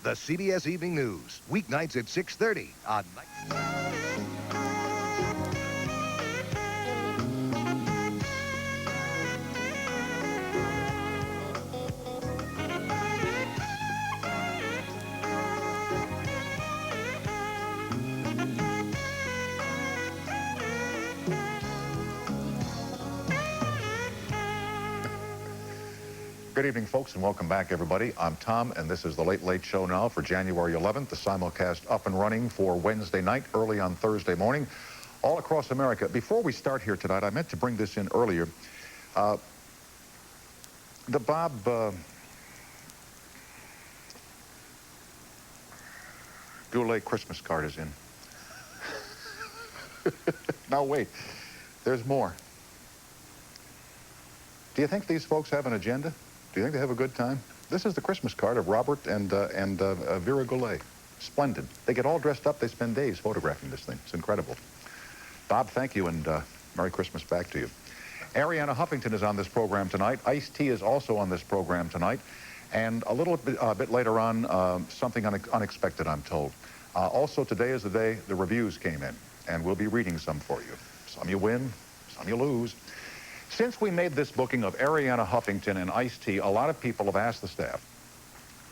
The CBS Evening News, weeknights at 6:30 on Night. Good evening, folks, and welcome back, everybody. I'm Tom, and this is the Late Late Show now for January 11th, the simulcast up and running for Wednesday night, early on Thursday morning, all across America. Before we start here tonight, I meant to bring this in earlier. The Bob Goulet Christmas card is in. Now, wait, there's more. Do you think these folks have an agenda? Do you think they have a good time? This is the Christmas card of Robert and Vera Goulet. Splendid. They get all dressed up. They spend days photographing this thing. It's incredible. Bob, thank you, and Merry Christmas back to you. Arianna Huffington is on this program tonight. Ice-T is also on this program tonight. And a little bit later on, something unexpected, I'm told. Also, today is the day the reviews came in, and we'll be reading some for you. Some you win, some you lose. Since we made this booking of Arianna Huffington and Ice-T, a lot of people have asked the staff,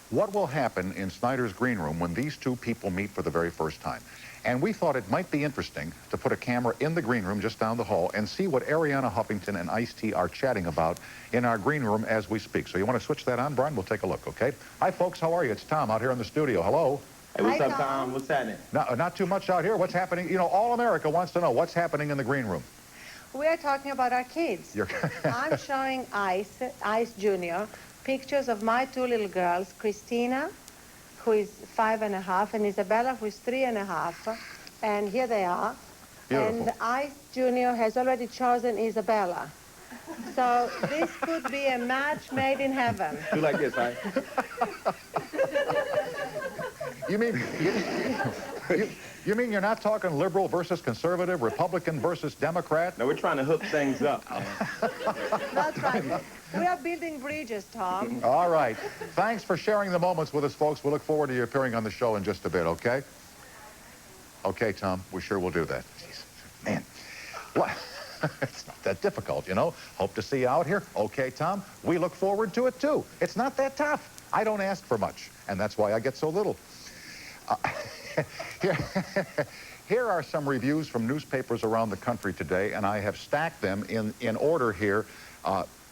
what will happen in Snyder's green room when these two people meet for the very first time? And we thought it might be interesting to put a camera in the green room just down the hall and see what Arianna Huffington and Ice-T are chatting about in our green room as we speak. So you want to switch that on, Brian? We'll take a look, okay? Hi, folks. How are you? It's Tom out here in the studio. Hello. Hey, what's up, Tom? What's happening? Not too much out here. What's happening? You know, all America wants to know what's happening in the green room. We are talking about our kids. I'm showing Ice Jr. pictures of my two little girls, Christina, who is 5.5, and Isabella, who is 3.5. And here they are. Beautiful. And Ice Jr. has already chosen Isabella. So this could be a match made in heaven. Do like this, right? You mean you're not talking liberal versus conservative, Republican versus Democrat? No, we're trying to hook things up, man. That's right. We are building bridges, Tom. All right. Thanks for sharing the moments with us, folks. We'll look forward to you appearing on the show in just a bit, okay? Okay, Tom, we sure will do that. Jeez, man, what? It's not that difficult, you know. Hope to see you out here. Okay, Tom, we look forward to it, too. It's not that tough. I don't ask for much, and that's why I get so little. Here are some reviews from newspapers around the country today, and I have stacked them in order here,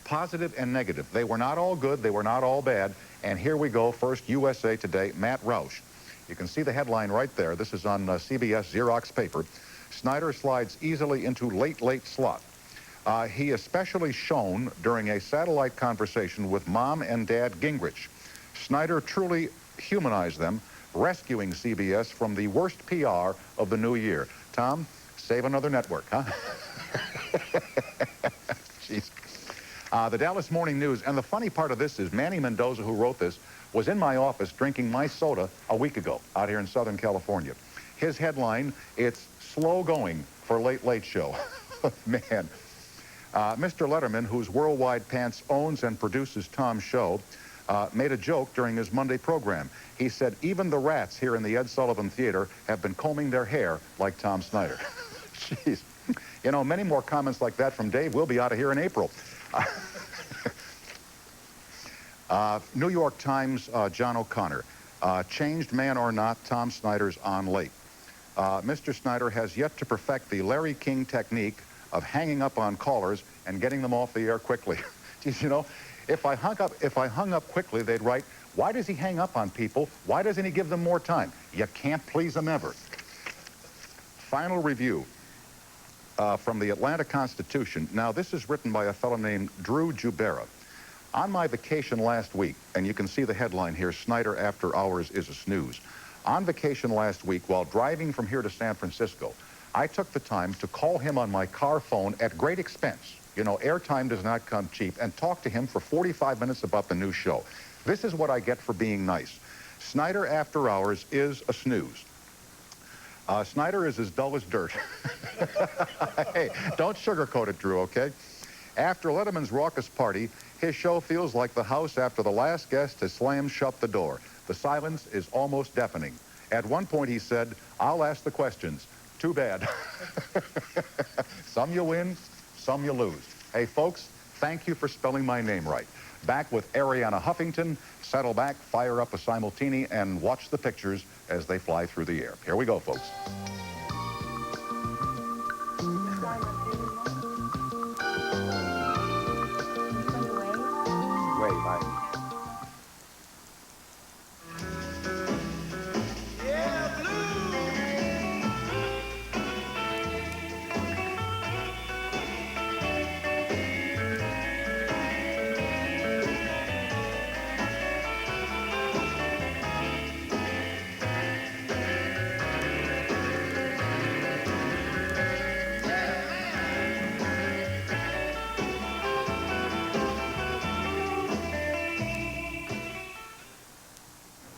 positive and negative. They were not all good, they were not all bad, and here we go. First, USA Today, Matt Roush. You can see the headline right there. This is on CBS Xerox paper. Snyder slides easily into late slot. He especially shone during a satellite conversation with Mom and Dad Gingrich. Snyder truly humanized them, rescuing CBS from the worst PR of the new year. Tom, save another network, huh? Jeez. The Dallas Morning News, and the funny part of this is Manny Mendoza, who wrote this, was in my office drinking my soda a week ago out here in Southern California. His headline, it's slow going for Late Late Show. Man. Mr. Letterman, whose Worldwide Pants owns and produces Tom's show, made a joke during his Monday program. He said, even the rats here in the Ed Sullivan Theater have been combing their hair like Tom Snyder. Jeez. You know, many more comments like that from Dave. We'll be out of here in April. New York Times, John O'Connor. Changed man or not, Tom Snyder's on late. Mr. Snyder has yet to perfect the Larry King technique of hanging up on callers and getting them off the air quickly. Geez, you know, if I hung up quickly, they'd write, why does he hang up on people? Why doesn't he give them more time? You can't please them ever. Final review from the Atlanta Constitution. Now, this is written by a fellow named Drew Jubera. On my vacation last week, and you can see the headline here, Snyder After Hours is a snooze. On vacation last week, while driving from here to San Francisco, I took the time to call him on my car phone at great expense. You know, airtime does not come cheap, and talk to him for 45 minutes about the new show. This is what I get for being nice. Snyder After Hours is a snooze. Snyder is as dull as dirt. Hey, don't sugarcoat it, Drew, okay? After Letterman's raucous party, his show feels like the house after the last guest has slammed shut the door. The silence is almost deafening. At one point he said, "I'll ask the questions." Too bad. Some you win, some you lose. Hey, folks, thank you for spelling my name right. Back with Arianna Huffington. Settle back, fire up a simultini, and watch the pictures as they fly through the air. Here we go, folks. Wait, bye.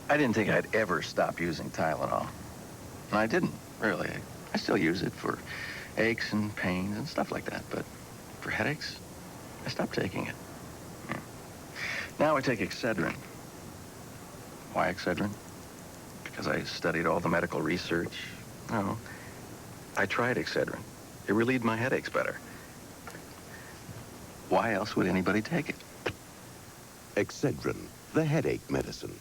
I didn't think I'd ever stop using Tylenol. And I didn't, really. I still use it for aches and pains and stuff like that, but for headaches, I stopped taking it. Yeah. Now I take Excedrin. Why Excedrin? Because I studied all the medical research. No, I tried Excedrin. It relieved my headaches better. Why else would anybody take it? Excedrin, the headache medicine.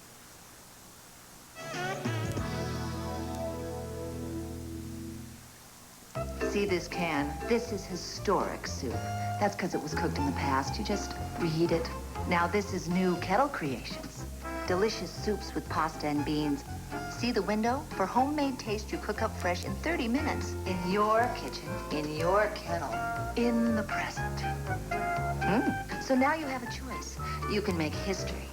See this can? This is historic soup. That's because it was cooked in the past. You just reheat it. Now this is new kettle creations. Delicious soups with pasta and beans. See the window? For homemade taste you cook up fresh in 30 minutes. In your kitchen, in your kettle, in the present. So now you have a choice. You can make history.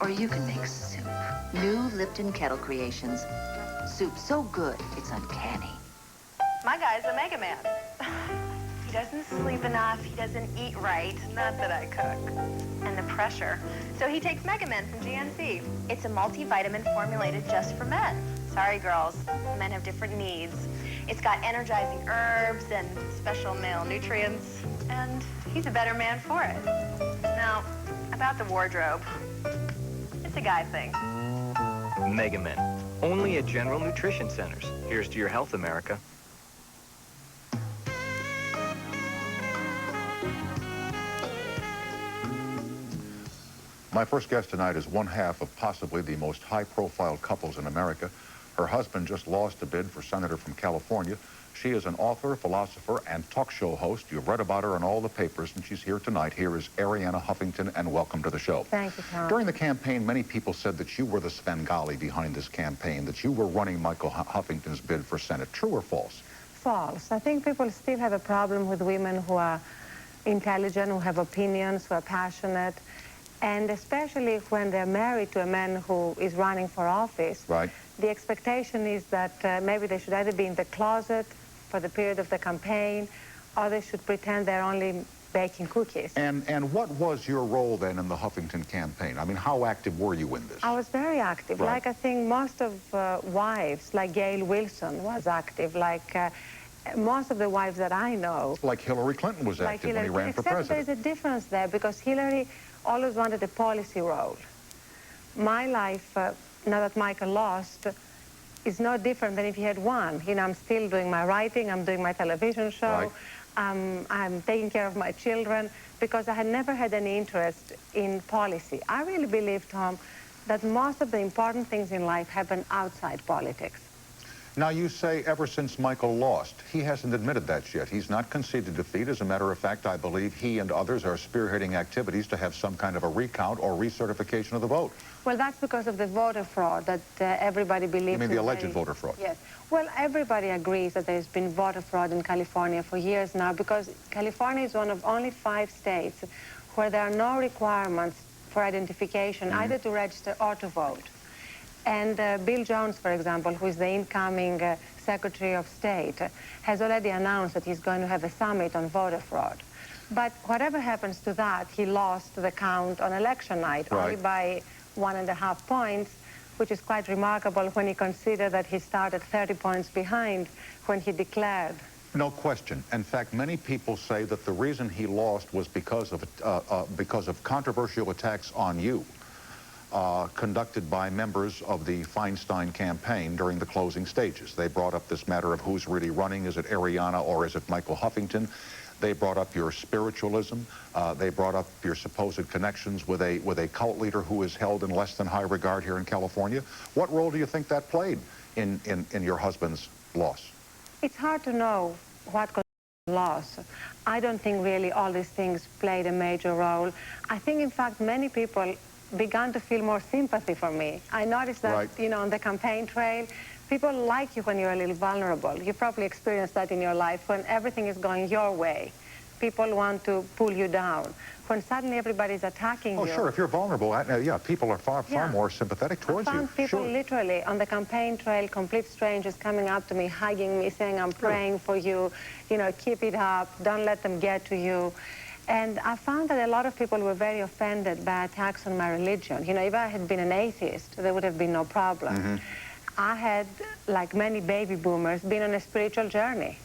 Or you can make soup. New Lipton Kettle Creations. Soup so good, it's uncanny. My guy's a Mega Man. He doesn't sleep enough, he doesn't eat right, not that I cook. And the pressure. So he takes Mega Man from GNC. It's a multivitamin formulated just for men. Sorry, girls, men have different needs. It's got energizing herbs and special male nutrients, and he's a better man for it. Now, about the wardrobe, it's a guy thing. Mega Men, only at General Nutrition Centers. Here's to your health, America. My first guest tonight is one half of possibly the most high-profile couples in America. Her husband just lost a bid for senator from California. She is an author, philosopher, and talk show host. You've read about her in all the papers, and she's here tonight. Here is Arianna Huffington, and welcome to the show. Thank you, Tom. During the campaign, many people said that you were the Svengali behind this campaign, that you were running Michael Huffington's bid for Senate. True or false? False. I think people still have a problem with women who are intelligent, who have opinions, who are passionate, and especially when they're married to a man who is running for office. Right. The expectation is that maybe they should either be in the closet for the period of the campaign, or they should pretend they're only baking cookies. And what was your role then in the Huffington campaign? I mean, how active were you in this? I was very active. Right. Like I think most of wives, like Gail Wilson was active, like most of the wives that I know. Like Hillary Clinton was Like active Hillary, when he ran for except president. there's a difference there, because Hillary always wanted a policy role. My life, now that Michael lost, is no different than if he had won. You know, I'm still doing my writing, I'm doing my television show, Right. I'm taking care of my children, because I had never had any interest in policy. I really believe, Tom, that most of the important things in life happen outside politics. Now, you say ever since Michael lost. He hasn't admitted that yet. He's not conceded defeat. As a matter of fact, I believe he and others are spearheading activities to have some kind of a recount or recertification of the vote. Well, that's because of the voter fraud that everybody believes. You mean the is alleged very- voter fraud? Yes. Well, everybody agrees that there's been voter fraud in California for years now, because California is one of only 5 states where there are no requirements for identification, either to register or to vote. And Bill Jones, for example, who is the incoming Secretary of State, has already announced that he's going to have a summit on voter fraud. But whatever happens to that, he lost the count on election night, Right. only by 1.5 points, which is quite remarkable when you consider that he started 30 points behind when he declared. No question. In fact, many people say that the reason he lost was because of controversial attacks on you. conducted by members of the Feinstein campaign during the closing stages. They brought up this matter of who's really running. Is it Arianna or is it Michael Huffington? They brought up your spiritualism. They brought up your supposed connections with a cult leader who is held in less than high regard here in California. What role do you think that played in your husband's loss? It's hard to know what caused the loss. I don't think really all these things played a major role. I think, in fact, many people began to feel more sympathy for me. I noticed that, right. you know, on the campaign trail, people like you when you're a little vulnerable. You probably experienced that in your life when everything is going your way. People want to pull you down. When suddenly everybody's attacking you. Oh, sure. If you're vulnerable, yeah, people are far more sympathetic towards you. I found people literally on the campaign trail, complete strangers coming up to me, hugging me, saying, I'm praying for you, you know, keep it up, don't let them get to you. And I found that a lot of people were very offended by attacks on my religion. You know, if I had been an atheist, there would have been no problem. Mm-hmm. I had, like many baby boomers, been on a spiritual journey.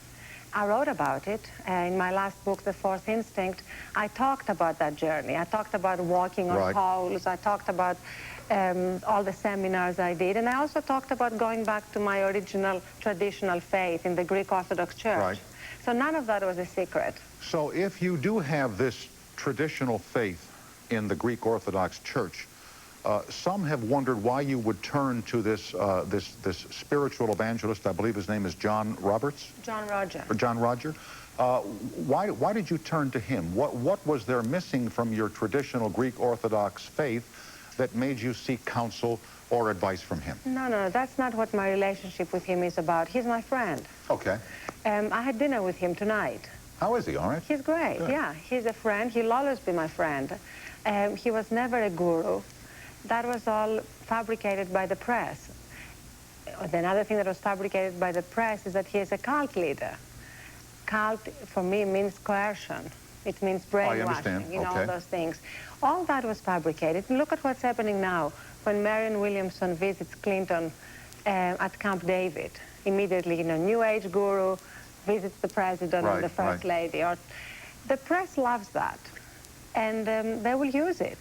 I wrote about it in my last book, The Fourth Instinct. I talked about that journey. I talked about walking on poles. I talked about all the seminars I did. And I also talked about going back to my original traditional faith in the Greek Orthodox Church. Right. So none of that was a secret. So if you do have this traditional faith in the Greek Orthodox Church, some have wondered why you would turn to this this spiritual evangelist. I believe his name is John Roberts. John Roger. Or John Roger. Why did you turn to him? What was there missing from your traditional Greek Orthodox faith that made you seek counsel or advice from him? No, that's not what my relationship with him is about. He's my friend. Okay. I had dinner with him tonight. How is he? All right? He's great. Good. Yeah. He's a friend. He'll always be my friend. He was never a guru. That was all fabricated by the press. Another thing that was fabricated by the press is that he is a cult leader. Cult, for me, means coercion. It means brainwashing, you know, all those things. All that was fabricated. Look at what's happening now when Marianne Williamson visits Clinton at Camp David. Immediately, you know, New Age guru visits the president and the first lady. Or the press loves that, and they will use it.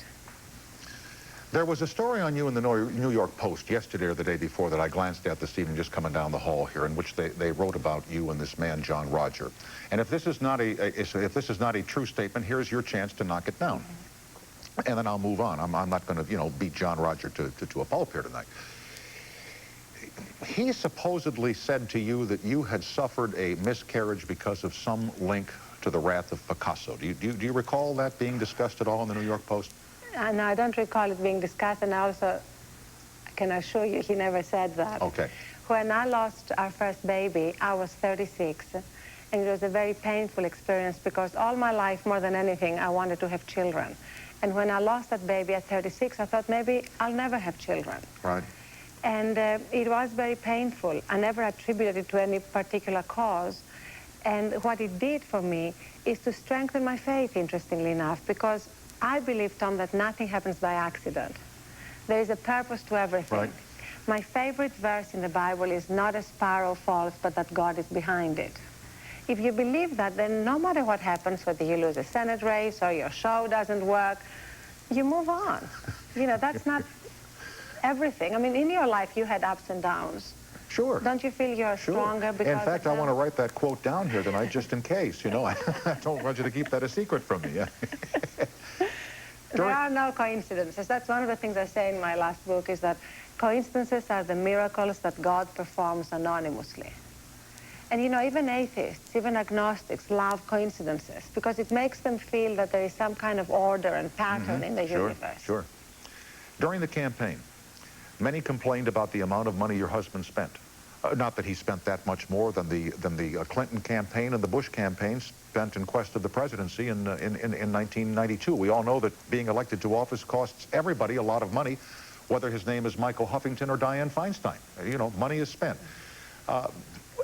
There was a story on you in the New York Post yesterday or the day before that I glanced at this evening just coming down the hall here, in which they wrote about you and this man, John Roger. And if this is not a true statement, here's your chance to knock it down. And then I'll move on. I'm not going to, you know, beat John Roger to a pulp here tonight. He supposedly said to you that you had suffered a miscarriage because of some link to the wrath of Picasso. Do you recall that being discussed at all in the New York Post? No, I don't recall it being discussed, and I also can assure you he never said that. Okay. When I lost our first baby, I was 36, and it was a very painful experience because all my life, more than anything, I wanted to have children. And when I lost that baby at 36, I thought maybe I'll never have children. Right. And it was very painful. I never attributed it to any particular cause. And what it did for me is to strengthen my faith, interestingly enough, because I believe, Tom, that nothing happens by accident. There is a purpose to everything. Right. My favorite verse in the Bible is, not a sparrow falls, but that God is behind it. If you believe that, then no matter what happens, whether you lose a Senate race or your show doesn't work, you move on. You know, that's not everything. I mean, in your life, you had ups and downs. Sure. Don't you feel you're stronger because in fact, I want to write that quote down here tonight just in case, you know. I don't want you to keep that a secret from me. There are no coincidences. That's one of the things I say in my last book, is that coincidences are the miracles that God performs anonymously. And, you know, even atheists, even agnostics love coincidences because it makes them feel that there is some kind of order and pattern in the universe. Sure. During the campaign, many complained about the amount of money your husband spent. Not that he spent that much more than the Clinton campaign and the Bush campaign spent in quest of the presidency in 1992. We all know that being elected to office costs everybody a lot of money, whether his name is Michael Huffington or Dianne Feinstein. You know, money is spent.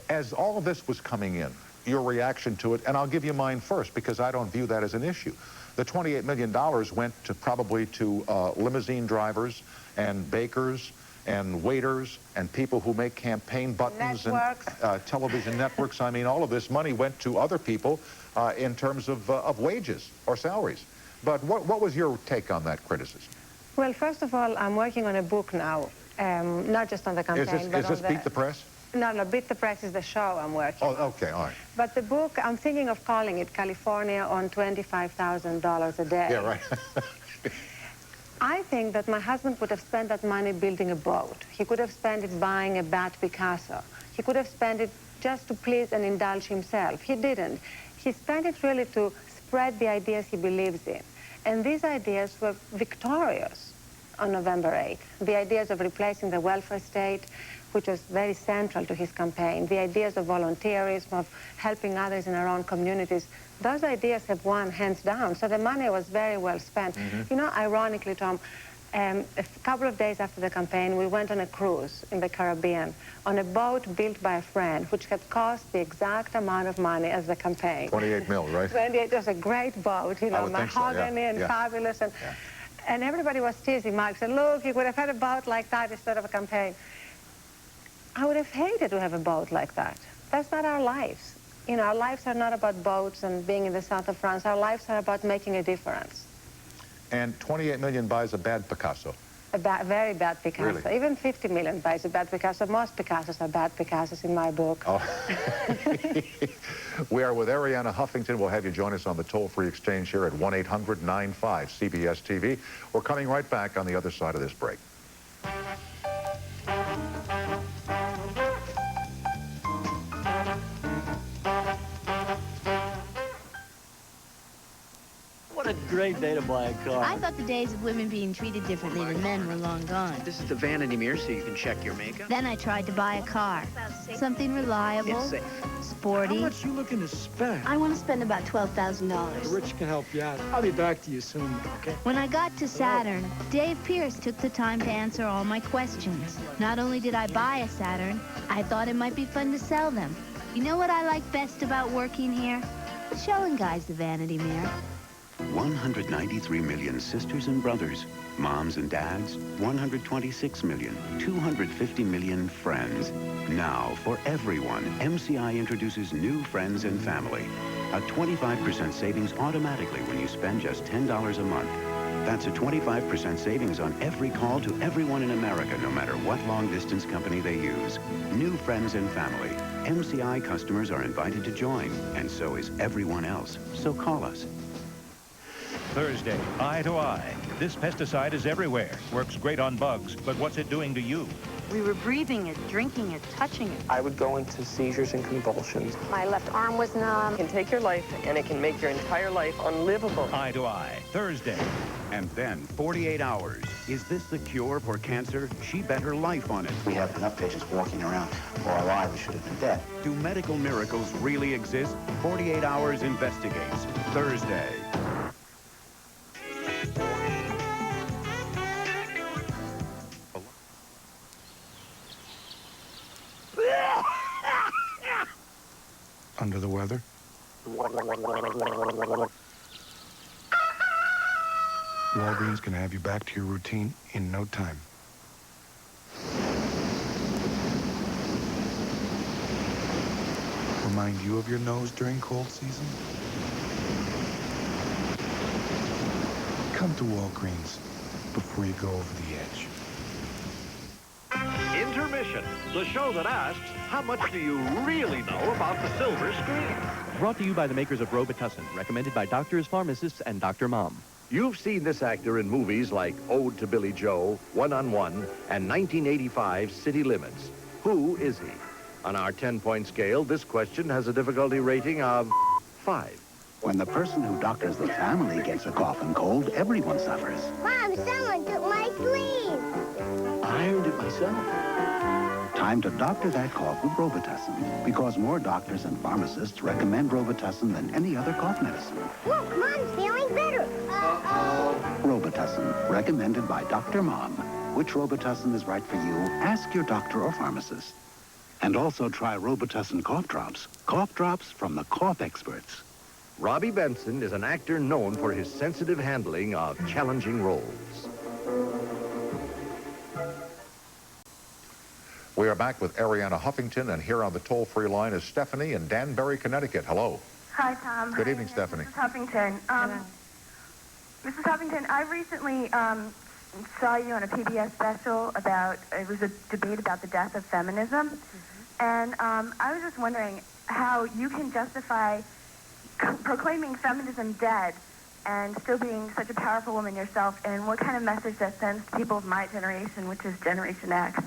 As all of this was coming in, your reaction to it, and I'll give you mine first because I don't view that as an issue. The $28 million went probably to limousine drivers and bakers and waiters and people who make campaign buttons networks. And television networks. I mean, all of this money went to other people in terms of wages or salaries. But what was your take on that criticism? Well, first of all, I'm working on a book now, not just on the campaign, but is this Beat the Press? No, Beat the Press is the show I'm working on. Oh, okay, all right. But the book, I'm thinking of calling it California on $25,000 a day. Yeah, right. I think that my husband could have spent that money building a boat. He could have spent it buying a bad Picasso. He could have spent it just to please and indulge himself. He didn't. He spent it really to spread the ideas he believes in. And these ideas were victorious on November 8th. The ideas of replacing the welfare state, which was very central to his campaign, the ideas of volunteerism, of helping others in our own communities, those ideas have won hands down. So the money was very well spent. You know, ironically, Tom, a couple of days after the campaign, we went on a cruise in the Caribbean on a boat built by a friend, which had cost the exact amount of money as the campaign. 28 mil, right? 28. It was a great boat, you know, mahogany and fabulous. And everybody was teasing Mark, said, look, you could have had a boat like that instead of a campaign. I would have hated to have a boat like that. That's not our lives. You know, our lives are not about boats and being in the south of France. Our lives are about making a difference. And 28 million buys a bad Picasso. A very bad Picasso. Really? Even 50 million buys a bad Picasso. Most Picassos are bad Picassos in my book. Oh. We are with Arianna Huffington. We'll have you join us on the toll-free exchange here at 1-800-95-CBS-TV. We're coming right back on the other side of this break. What a great day to buy a car. I thought the days of women being treated differently than men were long gone. This is the vanity mirror so you can check your makeup. Then I tried to buy a car. Something reliable, sporty. How much you looking to spend? I want to spend about $12,000. Rich can help you out. I'll be back to you soon, okay? When I got to Saturn, Dave Pierce took the time to answer all my questions. Not only did I buy a Saturn, I thought it might be fun to sell them. You know what I like best about working here? Showing guys the vanity mirror. 193 million sisters and brothers, moms and dads, 126 million, 250 million friends. Now, for everyone, MCI introduces new friends and family. A 25% savings automatically when you spend just $10 a month. That's a 25% savings on every call to everyone in America, no matter what long-distance company they use. New friends and family. MCI customers are invited to join, and so is everyone else. So call us. Thursday, Eye to Eye. This pesticide is everywhere. Works great on bugs, but what's it doing to you? We were breathing it, drinking it, touching it. I would go into seizures and convulsions. My left arm was numb. It can take your life, and it can make your entire life unlivable. Eye to Eye, Thursday. And then 48 hours. Is this the cure for cancer? She bet her life on it. We have enough patients walking around for our lives should have been dead. Do medical miracles really exist? 48 Hours investigates. Thursday. Under the weather? Walgreens can have you back to your routine in no time. Remind you of your nose during cold season? Come to Walgreens before you go over the edge. Intermission, the show that asks, how much do you really know about the silver screen? Brought to you by the makers of Robitussin, recommended by doctors, pharmacists, and Dr. Mom. You've seen this actor in movies like Ode to Billy Joe, One-on-One, and 1985 City Limits. Who is he? On our 10-point scale, this question has a difficulty rating of 5. When the person who doctors the family gets a cough and cold, everyone suffers. Mom, someone took my sleeve. I ironed it myself. Time to doctor that cough with Robitussin, because more doctors and pharmacists recommend Robitussin than any other cough medicine. Look, Mom's feeling better. Uh-oh. Robitussin, recommended by Dr. Mom. Which Robitussin is right for you? Ask your doctor or pharmacist. And also try Robitussin cough drops from the cough experts. Robbie Benson is an actor known for his sensitive handling of challenging roles. We are back with Arianna Huffington, and here on the toll-free line is Stephanie in Danbury, Connecticut. Hello. Hi, Tom. Good evening, Stephanie. Mrs. Huffington. Mrs. Huffington, I recently saw you on a PBS special about, it was a debate about the death of feminism. And I was just wondering how you can justify proclaiming feminism dead and still being such a powerful woman yourself, and what kind of message that sends to people of my generation, which is Generation X.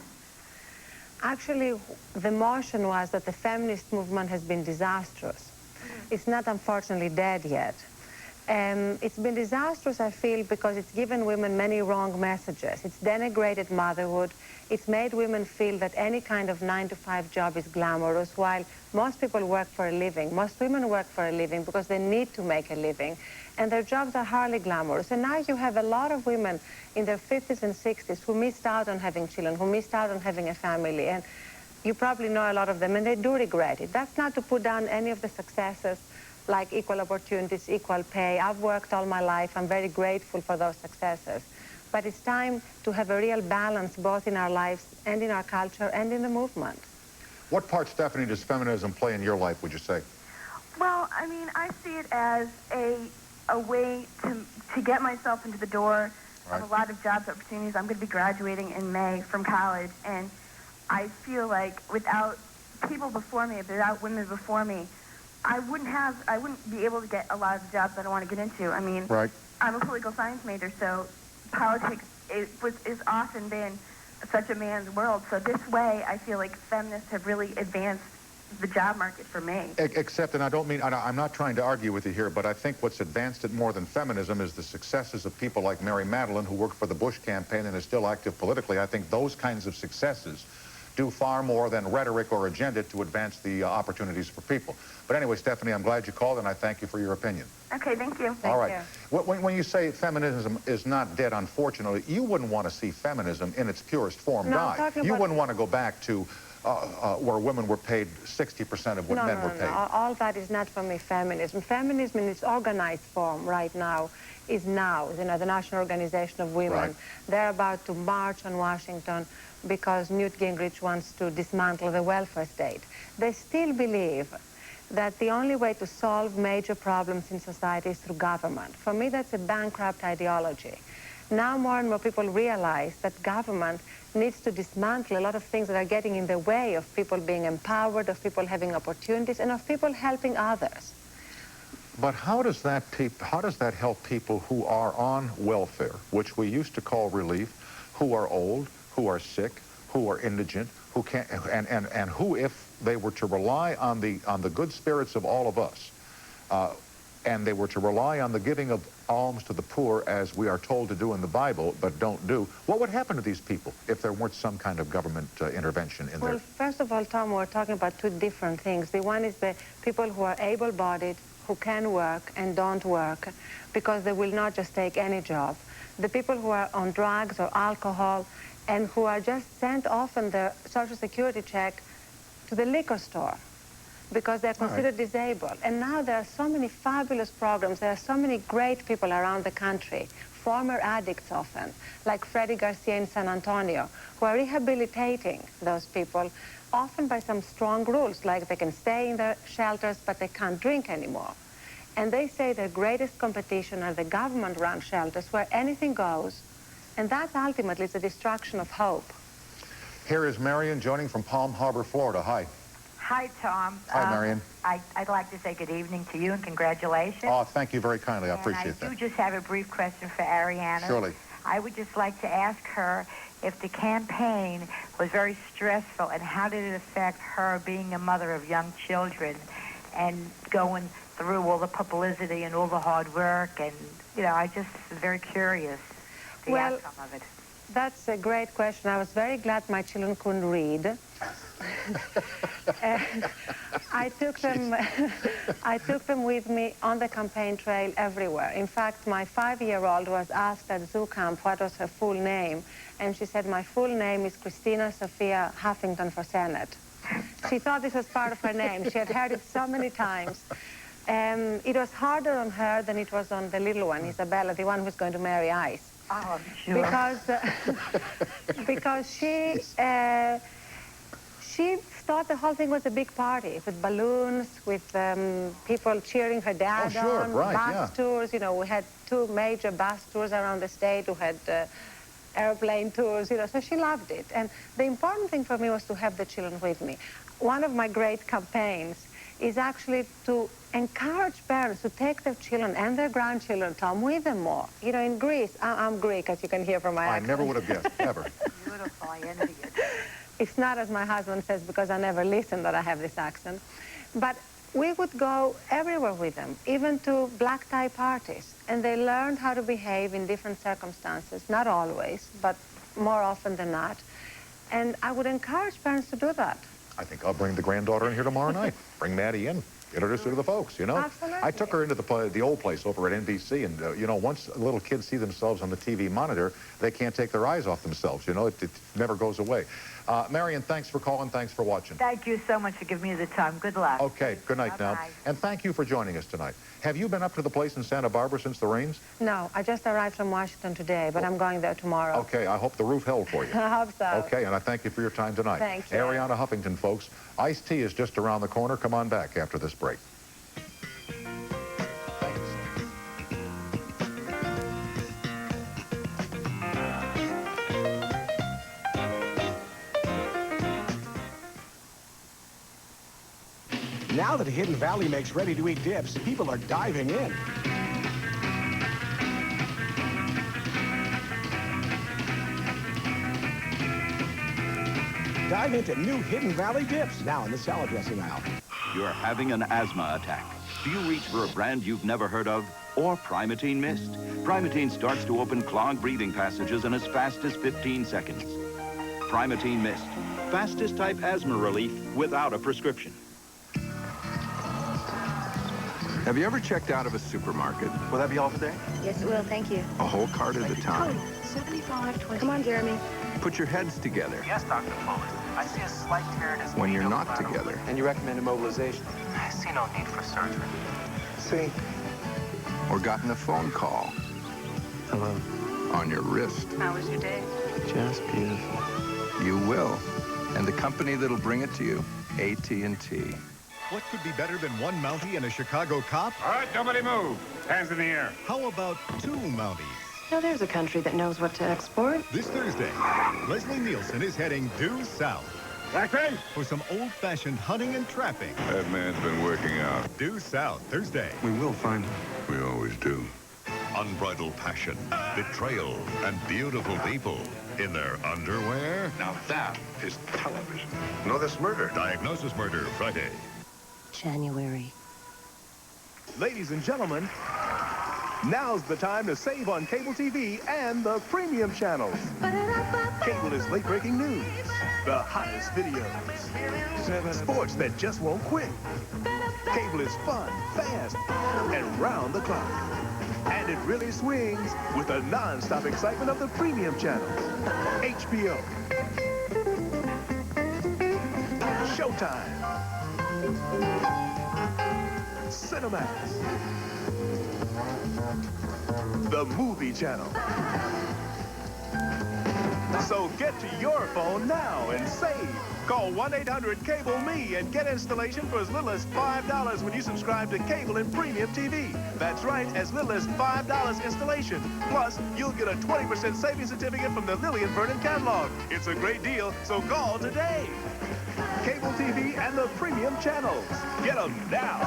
Actually, the motion was that the feminist movement has been disastrous. It's not, unfortunately, dead yet. It's been disastrous, I feel, because it's given women many wrong messages. It's denigrated motherhood. It's made women feel that any kind of 9-to-5 job is glamorous, while most people work for a living. Most women work for a living because they need to make a living, and their jobs are hardly glamorous. And now you have a lot of women in their 50s and 60s who missed out on having children, who missed out on having a family, and you probably know a lot of them, and they do regret it. That's not to put down any of the successes, like equal opportunities, equal pay. I've worked all my life. I'm very grateful for those successes. But it's time to have a real balance both in our lives and in our culture and in the movement. What part, Stephanie, does feminism play in your life, would you say? Well, I mean, I see it as a way to get myself into the door of a lot of jobs opportunities. I'm going to be graduating in May from college, and I feel like without people before me, without women before me, I wouldn't be able to get a lot of the jobs that I want to get into. I mean, I'm a political science major, so politics is often been such a man's world. So this way, I feel like feminists have really advanced the job market for me. Except, and I don't mean, I'm not trying to argue with you here, but I think what's advanced it more than feminism is the successes of people like Mary Madeline, who worked for the Bush campaign and is still active politically. I think those kinds of successes do far more than rhetoric or agenda to advance the opportunities for people. But anyway, Stephanie, I'm glad you called, and I thank you for your opinion. Okay, thank you. All right. When you say feminism is not dead, unfortunately, you wouldn't want to see feminism in its purest form die. You wouldn't want to go back to where women were paid 60% of what men were paid. No, all that is not for me feminism. Feminism in its organized form right now is now, you know, the National Organization of Women. Right. They're about to march on Washington because Newt Gingrich wants to dismantle the welfare state. They still believe that the only way to solve major problems in society is through government. For me, that's a bankrupt ideology. Now more and more people realize that government needs to dismantle a lot of things that are getting in the way of people being empowered, of people having opportunities, and of people helping others. But how does that help people who are on welfare, which we used to call relief, who are old, who are sick, who are indigent, who can't, and who, if they were to rely on the good spirits of all of us, and they were to rely on the giving of alms to the poor, as we are told to do in the Bible, but don't do, what would happen to these people if there weren't some kind of government intervention in there? Well, first of all, Tom, we're talking about two different things. The one is the people who are able-bodied, who can work and don't work, because they will not just take any job. The people who are on drugs or alcohol and who are just sent often their Social Security check to the liquor store because they're considered disabled. And now there are so many fabulous programs. There are so many great people around the country, former addicts often, like Freddie Garcia in San Antonio, who are rehabilitating those people, often by some strong rules, like they can stay in their shelters, but they can't drink anymore. And they say their greatest competition are the government-run shelters where anything goes, and that ultimately is the destruction of hope. Here is Marion joining from Palm Harbor, Florida. Hi. Hi, Tom. Hi, Marion. I'd like to say good evening to you and congratulations. Oh, thank you very kindly. I appreciate that. I do just have a brief question for Arianna. Surely. I would just like to ask her if the campaign was very stressful and how did it affect her being a mother of young children and going through all the publicity and all the hard work, and, you know, I just was very curious the outcome of it. That's a great question. I was very glad my children couldn't read. I took them with me on the campaign trail everywhere. In fact, my 5-year-old was asked at zoo camp what was her full name, and she said, my full name is Christina Sophia Huffington for Senate. She thought this was part of her name. She had heard it so many times. It was harder on her than it was on the little one, Isabella, the one who's going to marry Ice. Oh, I'm sure. Because she thought the whole thing was a big party with balloons, with people cheering her dad on, bus tours. You know, we had 2 major bus tours around the state. We had airplane tours, so she loved it. And the important thing for me was to have the children with me. One of my great campaigns is actually to encourage parents to take their children and their grandchildren, Tom, with them more. In Greece, I'm Greek, as you can hear from my accent. I never would have guessed, ever. Beautiful, I envy it. It's not, as my husband says, because I never listen that I have this accent. But we would go everywhere with them, even to black tie parties. And they learned how to behave in different circumstances, not always, but more often than not. And I would encourage parents to do that. I think I'll bring the granddaughter in here tomorrow night. Bring Maddie in. Introduce her to the folks, Absolutely. I took her into the old place over at NBC, and, once little kids see themselves on the TV monitor, they can't take their eyes off themselves, It never goes away. Marion, thanks for calling. Thanks for watching. Thank you so much for giving me the time. Good luck. Okay, good night now. And thank you for joining us tonight. Have you been up to the place in Santa Barbara since the rains? No, I just arrived from Washington today, but I'm going there tomorrow. Okay, I hope the roof held for you. I hope so. Okay, and I thank you for your time tonight. Thank you. Arianna Huffington, folks. Iced tea is just around the corner. Come on back after this break. Now that Hidden Valley makes ready-to-eat dips, people are diving in. Dive into new Hidden Valley dips, now in the salad dressing aisle. You're having an asthma attack. Do you reach for a brand you've never heard of? Or Primetine Mist? Primetine starts to open clogged breathing passages in as fast as 15 seconds. Primetine Mist. Fastest type asthma relief without a prescription. Have you ever checked out of a supermarket? Will that be all today? Yes, it will. Thank you. A whole cart at a time. 75, Come on, Jeremy. Put your heads together. Yes, Dr. Fuller. I see a slight tear in his When you're medial not lateral together. ligament. And you recommend immobilization. I see no need for surgery. See? Or gotten a phone call. Hello. On your wrist. How was your day? Just beautiful. You will. And the company that'll bring it to you, AT&T. What could be better than one Mountie and a Chicago cop? All right, nobody move. Hands in the air. How about two Mounties? Now there's a country that knows what to export. This Thursday, Leslie Nielsen is heading due south. Blackface? For some old-fashioned hunting and trapping. That man's been working out. Due south, Thursday. We will find him. We always do. Unbridled passion, betrayal, and beautiful people in their underwear. Now that is television. No, this murder. Diagnosis Murder, Friday. January. Ladies and gentlemen, now's the time to save on cable TV and the premium channels. Cable is late-breaking news, the hottest videos, sports that just won't quit. Cable is fun, fast, and round the clock. And it really swings with the non-stop excitement of the premium channels. HBO, Showtime, Cinemax, the Movie Channel. So get to your phone now and save. Call 1-800-CABLE-ME and get installation for as little as $5 when you subscribe to Cable and Premium TV. That's right, as little as $5 installation. Plus, you'll get a 20% savings certificate from the Lillian Vernon catalog. It's a great deal, so call today. Cable TV and the premium channels. Get them now.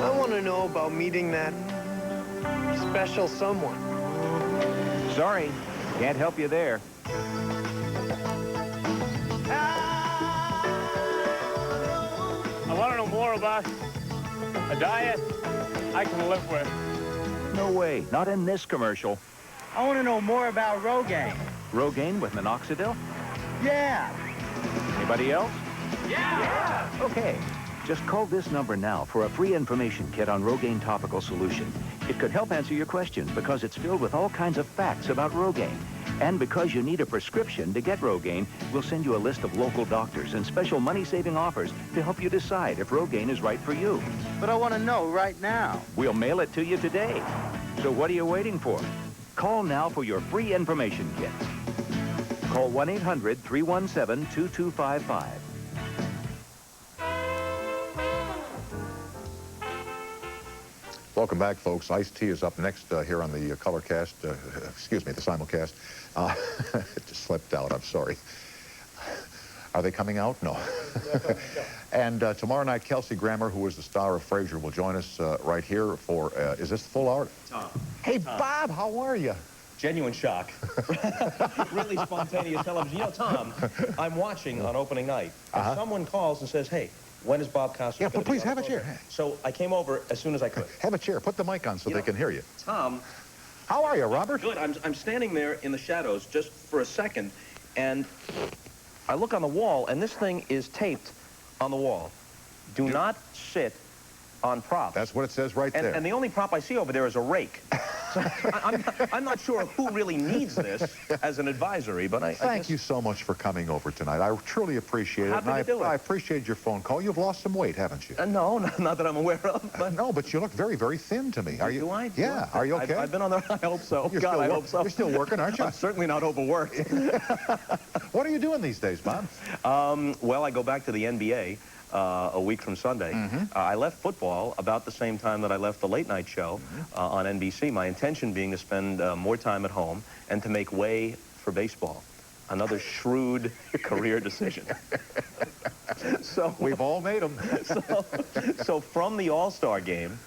I want to know about meeting that special someone. Sorry, can't help you there. I want to know more about a diet I can live with. No way, not in this commercial. I want to know more about Rogaine. Rogaine with minoxidil? Yeah. Anybody else? Yeah. Okay. Just call this number now for a free information kit on Rogaine topical solution. It could help answer your questions because it's filled with all kinds of facts about Rogaine. And because you need a prescription to get Rogaine, we'll send you a list of local doctors and special money-saving offers to help you decide if Rogaine is right for you. But I want to know right now. We'll mail it to you today. So what are you waiting for? Call now for your free information kit. Call 1-800-317-2255. Welcome back, folks. Ice-T is up next here on the colorcast. Excuse me, the simulcast. It just slipped out. I'm sorry. Are they coming out? No. And tomorrow night, Kelsey Grammer, who is the star of Frasier, will join us right here for, is this the full hour? Tom. Hey, Tom. Bob, how are you? Genuine shock. Really spontaneous television. You know, Tom, I'm watching on opening night, and someone calls and says, hey, when is Bob Costas? Yeah, but please have a chair. So I came over as soon as I could. Have a chair. Put the mic on so they can hear you. Tom. How are you, Robert? Good. I'm standing there in the shadows just for a second, and I look on the wall, and this thing is taped on the wall. Do not sit on props. That's what it says right there. And the only prop I see over there is a rake. So I'm not sure who really needs this as an advisory, but Thank you so much for coming over tonight. I truly appreciate it. Happy to do it. I appreciate your phone call. You've lost some weight, haven't you? No, not that I'm aware of. But no, but you look very, very thin to me. Are you? Do I? Yeah. Are you okay? I've been on the... I hope so. God, I hope so. You're still working, aren't you? I'm certainly not overworked. What are you doing these days, Bob? Well, I go back to the NBA. A week from Sunday. I left football about the same time that I left the late night show on NBC, my intention being to spend more time at home and to make way for baseball. Another shrewd career decision. So we've all made them. So from the All-Star game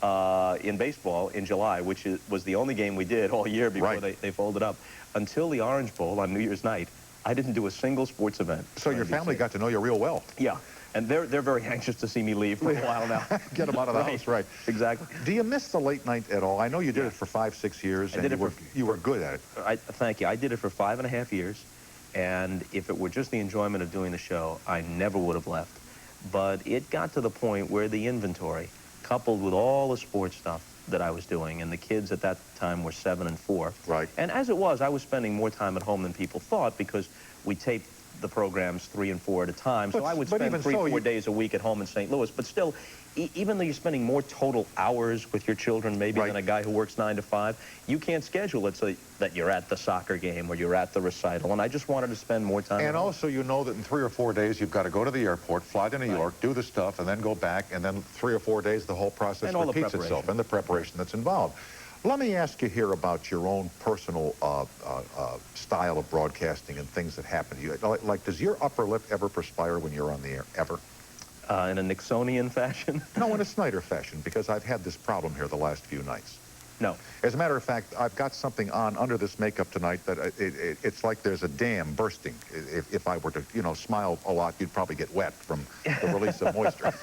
in baseball in July, which was the only game we did all year before they folded up, until the Orange Bowl on New Year's night, I didn't do a single sports event. So your family got to know you real well. Yeah. And they're very anxious to see me leave for a while now. Get them out of the house, right. Exactly. Do you miss the late night at all? I know you did it for 5-6 years, and you were good at it. Thank you. I did it for 5.5 years, and if it were just the enjoyment of doing the show, I never would have left. But it got to the point where the inventory, coupled with all the sports stuff that I was doing, and the kids at that time were 7 and 4. Right. And as it was, I was spending more time at home than people thought because we taped the programs 3 and 4 at a time. So I would spend 3-4 days a week at home in St. Louis. But still, even though you're spending more total hours with your children maybe than a guy who works 9 to 5, you can't schedule it so that you're at the soccer game or you're at the recital. And I just wanted to spend more time. And also, you know that in 3 or 4 days, you've got to go to the airport, fly to New York, do the stuff, and then go back. And then 3 or 4 days, the whole process repeats itself and the preparation that's involved. Let me ask you here about your own personal style of broadcasting and things that happen to you. Like, does your upper lip ever perspire when you're on the air, ever? In a Nixonian fashion? No, in a Snyder fashion, because I've had this problem here the last few nights. No. As a matter of fact, I've got something on under this makeup tonight that it's like there's a dam bursting. If I were to, you know, smile a lot, you'd probably get wet from the release of moisture.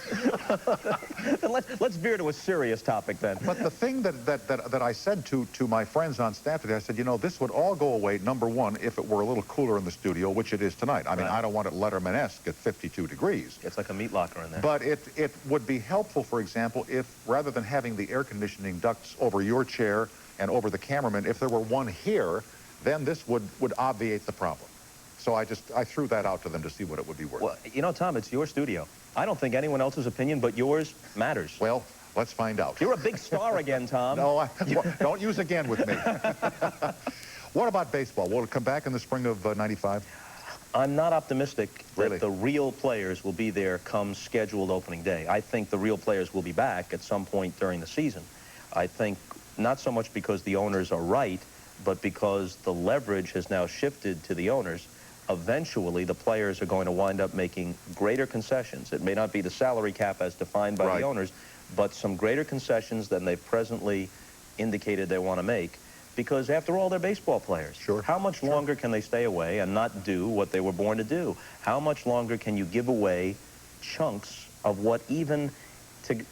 Let's veer to a serious topic then. But the thing that I said to my friends on staff today, I said, you know, this would all go away, number one, if it were a little cooler in the studio, which it is tonight. I mean, I don't want it Letterman-esque at 52 degrees. It's like a meat locker in there. But it would be helpful, for example, if rather than having the air conditioning ducts over your chair and over the cameraman, if there were one here, then this would obviate the problem. So I threw that out to them to see what it would be worth. Well, you know, Tom, it's your studio. I don't think anyone else's opinion but yours matters. Well, let's find out. You're a big star again, Tom. No, don't use again with me. What about baseball? Will it come back in the spring of '95? I'm not optimistic that the real players will be there come scheduled opening day. I think the real players will be back at some point during the season. I think not so much because the owners are right, but because the leverage has now shifted to the owners. Eventually, the players are going to wind up making greater concessions. It may not be the salary cap as defined by the owners, but some greater concessions than they've presently indicated they want to make. Because after all, they're baseball players. Sure. How much longer can they stay away and not do what they were born to do? How much longer can you give away chunks of what even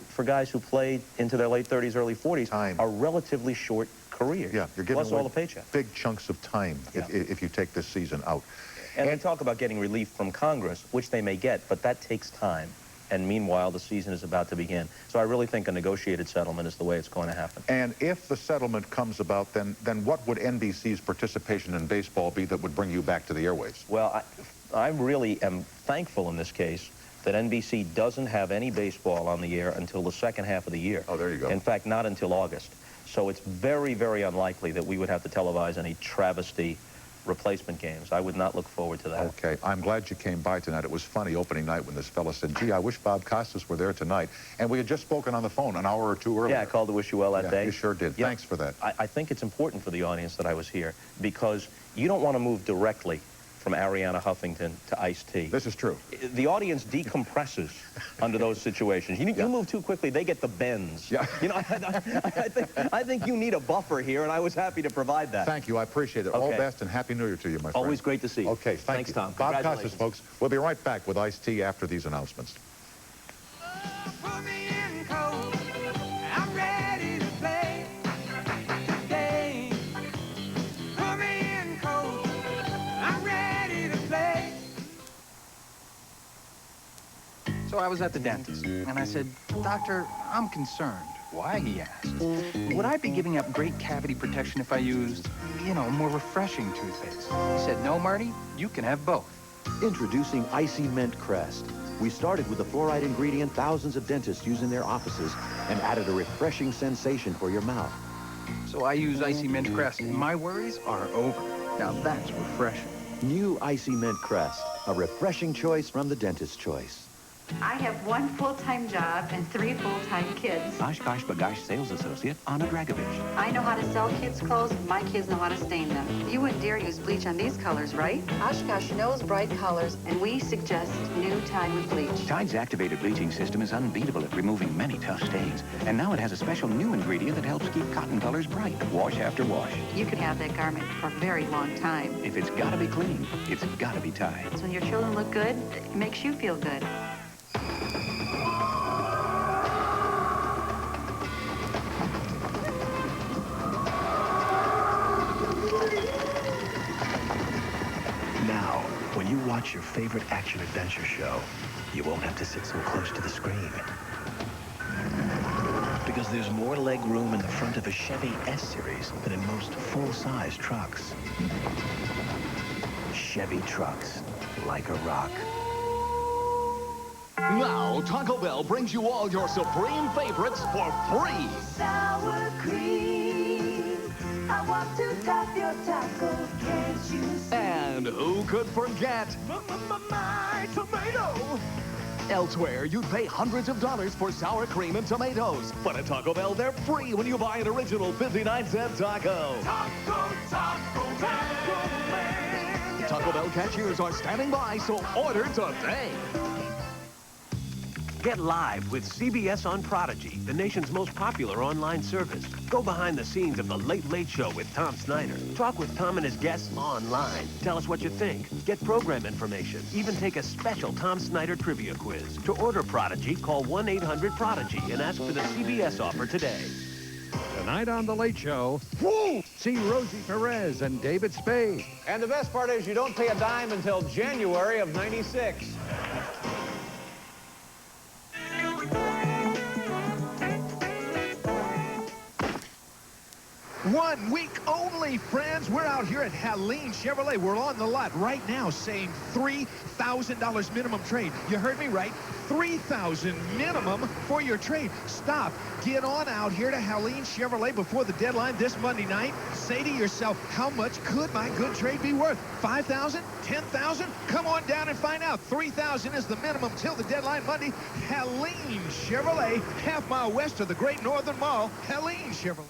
for guys who play into their late 30s, early 40s, are relatively short careers? Yeah, you're giving plus all the paychecks. Big chunks of time if you take this season out. And they talk about getting relief from Congress, which they may get, but that takes time. And meanwhile, the season is about to begin. So I really think a negotiated settlement is the way it's going to happen. And if the settlement comes about, then what would NBC's participation in baseball be that would bring you back to the airwaves? Well, I really am thankful in this case that NBC doesn't have any baseball on the air until the second half of the year. Oh, there you go. In fact, not until August. So it's very, very unlikely that we would have to televise any travesty replacement games. I would not look forward to that. Okay, I'm glad you came by tonight. It was funny opening night when this fella said, gee, I wish Bob Costas were there tonight. And we had just spoken on the phone an hour or two earlier. Yeah, I called to wish you well that day. You sure did. Yeah. Thanks for that. I think it's important for the audience that I was here because you don't want to move directly from Arianna Huffington to Ice-T. This is true. The audience decompresses under those situations. You move too quickly, they get the bends. Yeah. You know, I think you need a buffer here, and I was happy to provide that. Thank you. I appreciate it. Okay. All best and Happy New Year to you, my friend. Always great to see you. Okay, Thanks, you. Tom. Bob Costas, folks. We'll be right back with Ice-T after these announcements. So I was at the dentist, and I said, Doctor, I'm concerned. Why, he asked. Would I be giving up great cavity protection if I used, you know, more refreshing toothpaste? He said, no, Marty, you can have both. Introducing Icy Mint Crest. We started with the fluoride ingredient thousands of dentists use in their offices and added a refreshing sensation for your mouth. So I use Icy Mint Crest, and my worries are over. Now that's refreshing. New Icy Mint Crest, a refreshing choice from the dentist's choice. I have 1 full-time job and 3 full-time kids. Oshkosh Bagash sales associate, Anna Dragovich. I know how to sell kids' clothes. My kids know how to stain them. You wouldn't dare use bleach on these colors, right? Oshkosh knows bright colors, and we suggest new Tide with bleach. Tide's activated bleaching system is unbeatable at removing many tough stains. And now it has a special new ingredient that helps keep cotton colors bright, wash after wash. You could have that garment for a very long time. If it's gotta be clean, it's gotta be Tide. So when your children look good, it makes you feel good. Now, when you watch your favorite action-adventure show, you won't have to sit so close to the screen. Because there's more leg room in the front of a Chevy S-Series than in most full-size trucks. Chevy trucks, like a rock. Now, Taco Bell brings you all your supreme favorites for free. Sour cream. I want to top your taco, can't you see? And who could forget my tomato? Elsewhere, you'd pay hundreds of dollars for sour cream and tomatoes. But at Taco Bell, they're free when you buy an original 59-cent taco. Taco Man. Taco Bell cashiers are standing by, so order today. Get live with CBS on Prodigy, the nation's most popular online service. Go behind the scenes of The Late Late Show with Tom Snyder. Talk with Tom and his guests online. Tell us what you think. Get program information. Even take a special Tom Snyder trivia quiz. To order Prodigy, call 1-800-PRODIGY and ask for the CBS offer today. Tonight on The Late Show, see Rosie Perez and David Spade. And the best part is you don't pay a dime until January of '96. 1 week only, friends. We're out here at Helene Chevrolet. We're on the lot right now saying $3,000 minimum trade. You heard me right. $3,000 minimum for your trade. Stop. Get on out here to Helene Chevrolet before the deadline this Monday night. Say to yourself, how much could my good trade be worth? $5,000? $10,000? Come on down and find out. $3,000 is the minimum till the deadline Monday. Helene Chevrolet, half-mile west of the Great Northern Mall. Helene Chevrolet.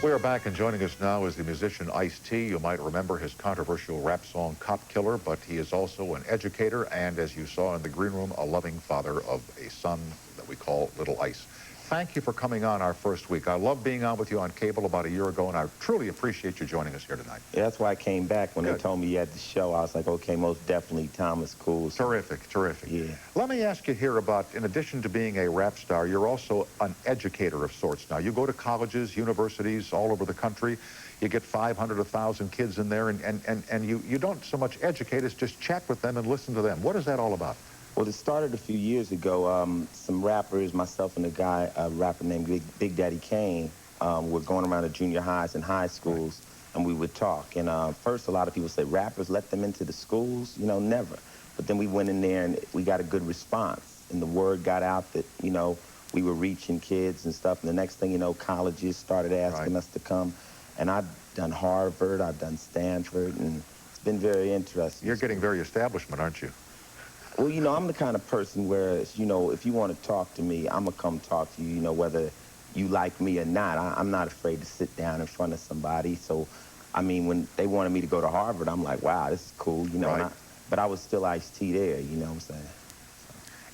We are back, and joining us now is the musician Ice-T. You might remember his controversial rap song, Cop Killer, but he is also an educator and, as you saw in the green room, a loving father of a son that we call Little Ice. Thank you for coming on our first week. I love being on with you on cable about a year ago, and I truly appreciate you joining us here tonight. Yeah, that's why I came back. When they told me you had the show, I was like, okay, most definitely, Tom is cool. So. Terrific, terrific. Yeah. Let me ask you here about, in addition to being a rap star, you're also an educator of sorts. Now, you go to colleges, universities all over the country. You get 500, 1,000 kids in there, and you don't so much educate as just chat with them and listen to them. What is that all about? Well, it started a few years ago. Some rappers, myself and a rapper named Big Daddy Kane, were going around to junior highs and high schools, and we would talk. And first, a lot of people say, rappers let them into the schools? You know, never. But then we went in there, and we got a good response. And the word got out that, you know, we were reaching kids and stuff. And the next thing you know, colleges started asking us to come. And I've done Harvard, I've done Stanford, and it's been very interesting. You're getting very establishment, aren't you? Well, you know, I'm the kind of person where, you know, if you want to talk to me, I'm going to come talk to you, you know, whether you like me or not. I'm not afraid to sit down in front of somebody. So, I mean, when they wanted me to go to Harvard, I'm like, wow, this is cool, you know. But I was still Ice-T there, you know what I'm saying?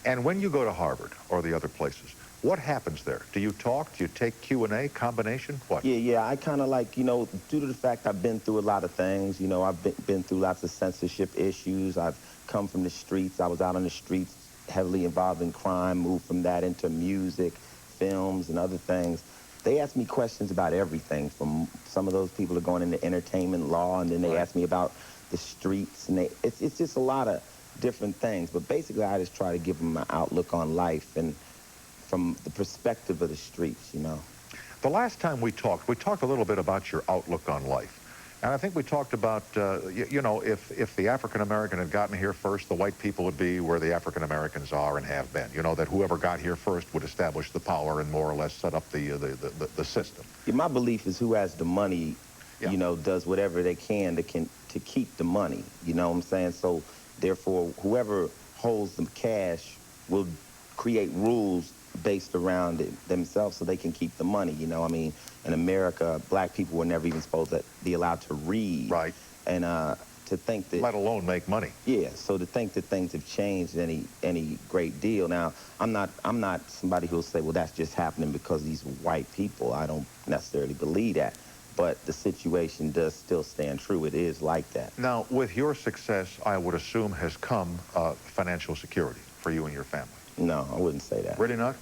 And when you go to Harvard or the other places, what happens there? Do you talk? Do you take Q&A, combination? What? Yeah, I kind of like, you know, due to the fact I've been through a lot of things, you know, I've been through lots of censorship issues. I've come from the streets. I was out on the streets heavily involved in crime, moved from that into music, films, and other things. They ask me questions about everything. From some of those people are going into entertainment law, and then they ask me about the streets, and it's just a lot of different things. But basically, I just try to give them an outlook on life and from the perspective of the streets, you know. The last time we talked a little bit about your outlook on life. And I think we talked about, you know, if the African-American had gotten here first, the white people would be where the African-Americans are and have been. You know, that whoever got here first would establish the power and more or less set up the system. Yeah, my belief is who has the money, you know, does whatever they can to keep the money, you know what I'm saying? So, therefore, whoever holds the cash will create rules based around it themselves so they can keep the money, you know. I mean, in America, black people were never even supposed to be allowed to read. Right. And to think that... Let alone make money. Yeah, so to think that things have changed any great deal. Now, I'm not somebody who'll say, well, that's just happening because these white people. I don't necessarily believe that. But the situation does still stand true. It is like that. Now, with your success, I would assume has come financial security for you and your family. No, I wouldn't say that. Really not?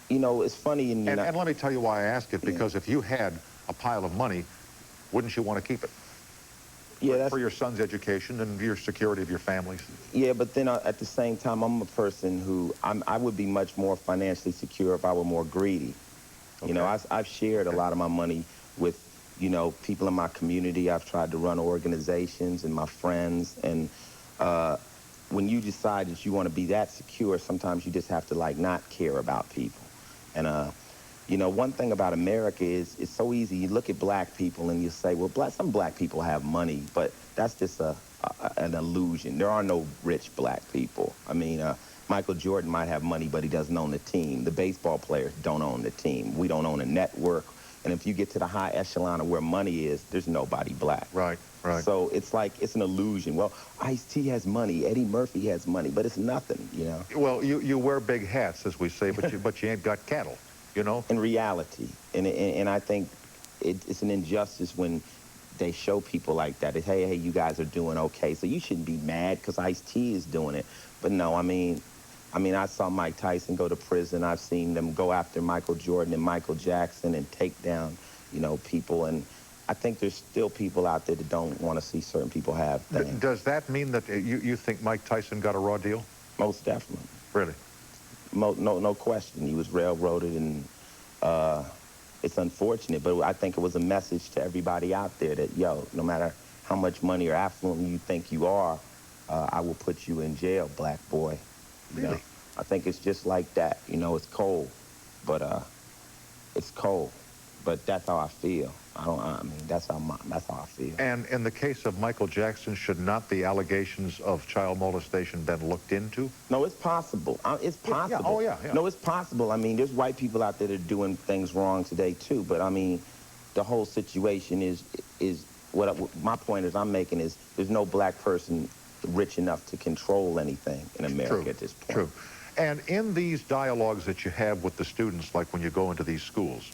You know, it's funny. And let me tell you why I ask it, because if you had a pile of money, wouldn't you want to keep it? Yeah, that's... For your son's education and your security of your families? Yeah, but then at the same time, I'm a person who, I would be much more financially secure if I were more greedy. Okay. You know, I've shared a lot of my money with, you know, people in my community. I've tried to run organizations and my friends, and when you decide that you want to be that secure, sometimes you just have to, like, not care about people. And, you know, one thing about America is it's so easy. You look at black people and you say, well, some black people have money, but that's just an illusion. There are no rich black people. I mean, Michael Jordan might have money, but he doesn't own the team. The baseball players don't own the team. We don't own a network. And if you get to the high echelon of where money is, there's nobody black. Right, right. So it's like, it's an illusion. Well, Ice-T has money, Eddie Murphy has money, but it's nothing, you know? Well, you wear big hats, as we say, but you ain't got cattle, you know? In reality. And I think it's an injustice when they show people like that. Hey, you guys are doing okay, so you shouldn't be mad because Ice-T is doing it. But no, I mean, I saw Mike Tyson go to prison. I've seen them go after Michael Jordan and Michael Jackson and take down, you know, people. And I think there's still people out there that don't want to see certain people have things. Does that mean that you think Mike Tyson got a raw deal? Most definitely. Really? No question. He was railroaded, and it's unfortunate. But I think it was a message to everybody out there that, yo, no matter how much money or affluent you think you are, I will put you in jail, black boy. Really? Know? I think it's just like that. You know, it's cold, but it's cold. But that's how I feel. I mean, that's how I feel. And in the case of Michael Jackson, should not the allegations of child molestation been looked into? No, it's possible. It's possible. Yeah. Oh, yeah. No, it's possible. I mean, there's white people out there that are doing things wrong today too. But I mean, the whole situation is my point is I'm making is there's no black person rich enough to control anything in America at this point. True. And in these dialogues that you have with the students, like when you go into these schools,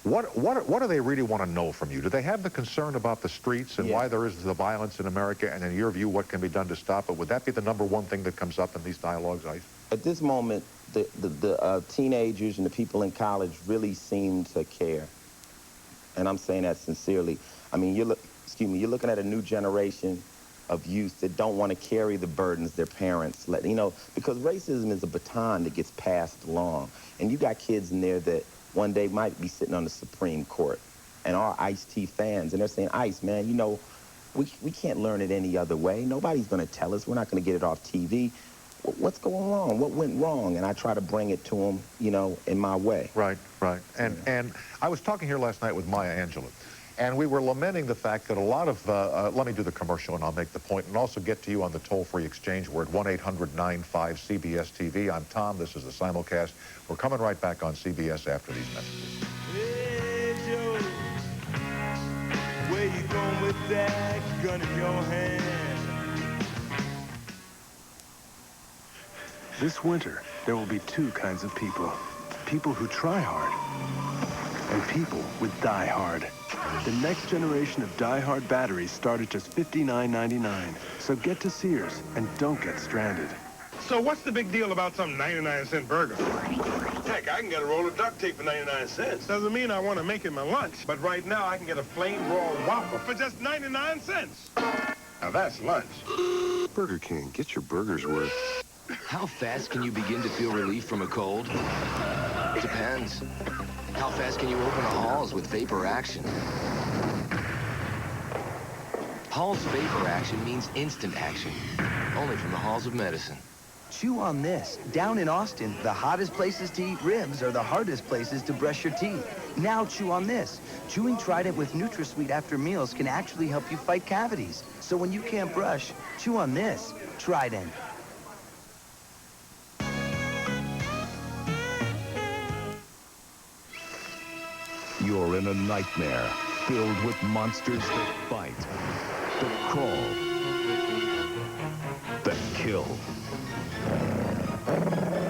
what do they really want to know from you? Do they have the concern about the streets and why there is the violence in America, and in your view, what can be done to stop it? Would that be the number one thing that comes up in these dialogues, Ice? At this moment, the teenagers and the people in college really seem to care. And I'm saying that sincerely. I mean, you're looking at a new generation of youth that don't want to carry the burdens their parents let, you know, because racism is a baton that gets passed along. And you got kids in there that one day might be sitting on the Supreme Court and are Ice-T fans, and they're saying, Ice, man, you know, we can't learn it any other way. Nobody's going to tell us. We're not going to get it off TV. what's going on? What went wrong? And I try to bring it to them, you know, in my way. Right, right. And I was talking here last night with Maya Angelou, and we were lamenting the fact that a lot of, let me do the commercial and I'll make the point, and also get to you on the toll-free exchange word, 1-800-95-CBS-TV. I'm Tom. This is the simulcast. We're coming right back on CBS after these messages. Hey, Joe, where you going with that gun in your hand? This winter, there will be two kinds of people. People who try hard and people with Die Hard. The next generation of Die Hard batteries start at just $59.99. So get to Sears and don't get stranded. So what's the big deal about some 99-cent burger? Heck, I can get a roll of duct tape for 99 cents. Doesn't mean I want to make it my lunch. But right now, I can get a plain raw Whopper for just 99 cents. Now that's lunch. Burger King, get your burger's worth. How fast can you begin to feel relief from a cold? Depends. How fast can you open a Hall's with vapor action? Hall's vapor action means instant action, only from the halls of medicine. Chew on this. Down in Austin, the hottest places to eat ribs are the hardest places to brush your teeth. Now chew on this. Chewing Trident with NutraSweet after meals can actually help you fight cavities. So when you can't brush, chew on this. Trident. You're in a nightmare filled with monsters that bite, that crawl, that kill.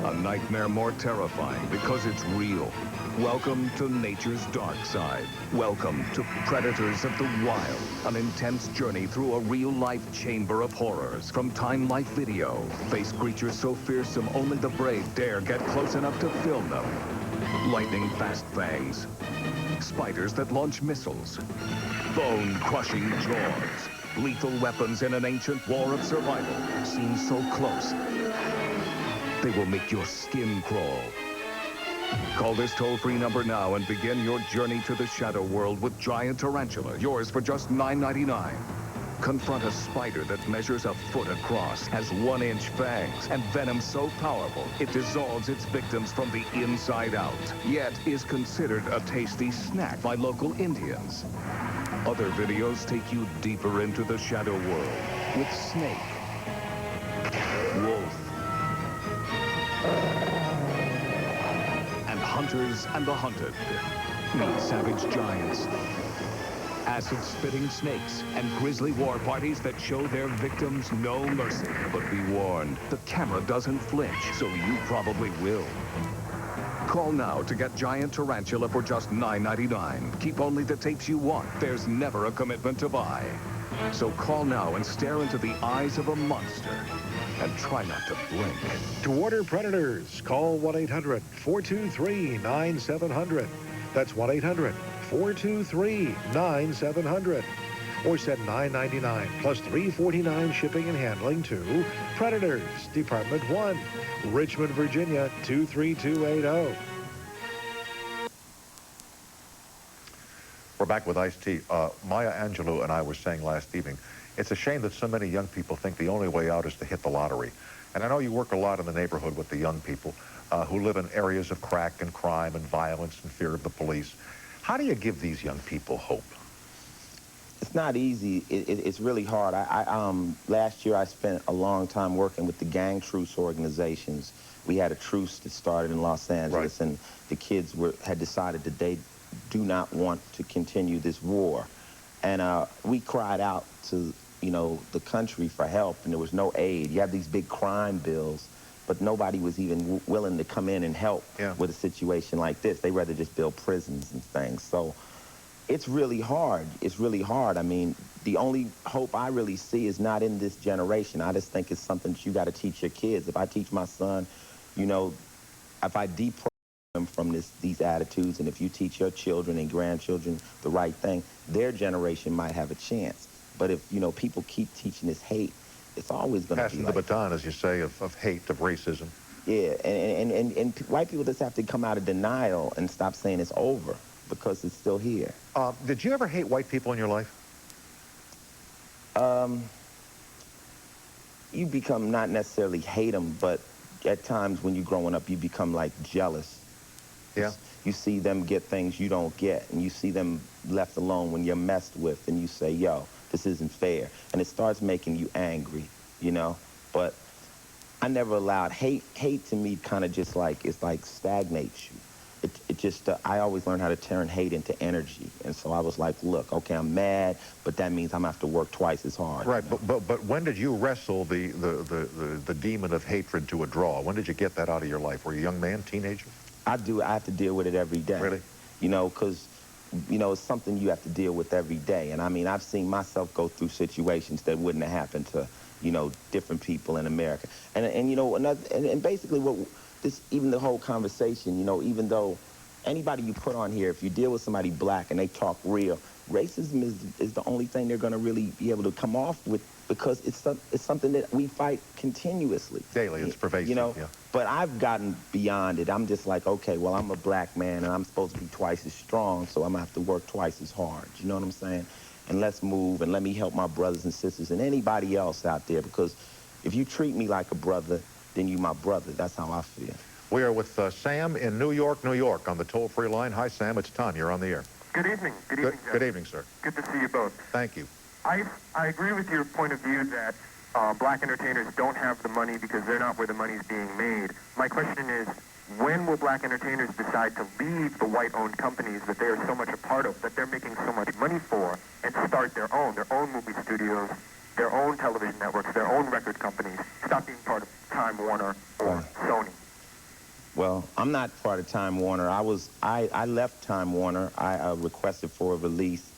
A nightmare more terrifying because it's real. Welcome to nature's dark side. Welcome to Predators of the Wild, an intense journey through a real-life chamber of horrors. From Time Life Video, face creatures so fearsome only the brave dare get close enough to film them. Lightning-fast fangs, spiders that launch missiles, bone-crushing jaws, lethal weapons in an ancient war of survival, seen so close, they will make your skin crawl. Call this toll-free number now and begin your journey to the shadow world with Giant Tarantula, yours for just $9.99. Confront a spider that measures a foot across, has 1-inch fangs, and venom so powerful it dissolves its victims from the inside out, yet is considered a tasty snack by local Indians. Other videos take you deeper into the shadow world with snake, wolf, and hunters and the hunted. Meet savage giants, acid-spitting snakes, and grisly war parties that show their victims no mercy. But be warned, the camera doesn't flinch, so you probably will. Call now to get Giant Tarantula for just $9.99. Keep only the tapes you want. There's never a commitment to buy. So call now and stare into the eyes of a monster. And try not to blink. To order Predators, call 1-800-423-9700. That's 1-800-423-9700. Or send $9.99 plus $3.49 shipping and handling to Predators, Department 1, Richmond, Virginia, 23280. We're back with Ice-T. Maya Angelou and I were saying last evening, it's a shame that so many young people think the only way out is to hit the lottery. And I know you work a lot in the neighborhood with the young people who live in areas of crack and crime and violence and fear of the police. How do you give these young people hope? It's not easy. It's really hard. Last year I spent a long time working with the gang truce organizations. We had a truce that started in Los Angeles, and the kids had decided that they do not want to continue this war. And we cried out to, you know, the country for help, and there was no aid. You have these big crime bills, but nobody was even willing to come in and help with a situation like this. They rather just build prisons and things. So it's really hard. It's really hard. I mean, the only hope I really see is not in this generation. I just think it's something that you got to teach your kids. If I teach my son, you know, if I deprogram them from these attitudes, and if you teach your children and grandchildren the right thing, their generation might have a chance. But if, you know, people keep teaching this hate, it's always going to be passing the baton, as you say, of hate, of racism. Yeah, and white people just have to come out of denial and stop saying it's over, because it's still here. Did you ever hate white people in your life? you become not necessarily hate them, but at times when you're growing up, you become like jealous. Yeah. You see them get things you don't get, and you see them left alone when you're messed with, and you say, yo, this isn't fair. And it starts making you angry, you know? But I never allowed hate. Hate to me kind of just like, it's like stagnates you. It just, I always learned how to turn hate into energy. And so I was like, look, okay, I'm mad, but that means I'm gonna have to work twice as hard. Right, but when did you wrestle the demon of hatred to a draw? When did you get that out of your life? Were you a young man, teenager? I have to deal with it every day. Really? You know, because, you know, it's something you have to deal with every day. And I mean, I've seen myself go through situations that wouldn't have happened to, you know, different people in America. And you know, and basically what this, even the whole conversation, you know, even though anybody you put on here, if you deal with somebody black and they talk real, racism is the only thing they're going to really be able to come off with, because it's something that we fight continuously. Daily, it's pervasive, you know? yeah. But I've gotten beyond it. I'm just like, okay, well, I'm a black man and I'm supposed to be twice as strong, so I'm going to have to work twice as hard. You know what I'm saying? And let's move and let me help my brothers and sisters and anybody else out there, because if you treat me like a brother, then you my brother. That's how I feel. We are with Sam in New York, New York, on the toll-free line. Hi, Sam. It's Tom. You're on the air. Good evening. Good evening, Jeff. Good evening, sir. Good to see you both. Thank you. I agree with your point of view that black entertainers don't have the money because they're not where the money's being made. My question is, when will black entertainers decide to leave the white-owned companies that they are so much a part of, that they're making so much money for, and start their own movie studios, their own television networks, their own record companies, stop being part of Time Warner or Sony? Well, I'm not part of Time Warner. I left Time Warner. I requested for a release,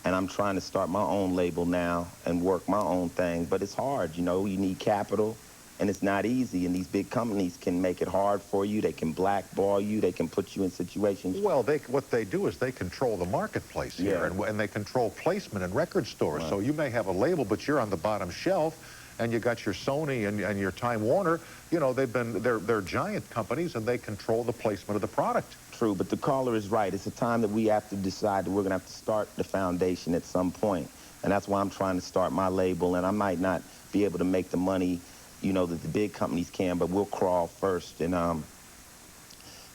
and I'm trying to start my own label now and work my own thing. But it's hard, you know. You need capital, and it's not easy. And these big companies can make it hard for you. They can blackball you. They can put you in situations. Well, what they do is they control the marketplace here, and they control placement in record stores. Right. So you may have a label, but you're on the bottom shelf, and you got your Sony and your Time Warner. You know, they're giant companies, and they control the placement of the product. True, but the caller is right. It's a time that we have to decide that we're going to have to start the foundation at some point. And that's why I'm trying to start my label. And I might not be able to make the money, you know, that the big companies can, but we'll crawl first. And,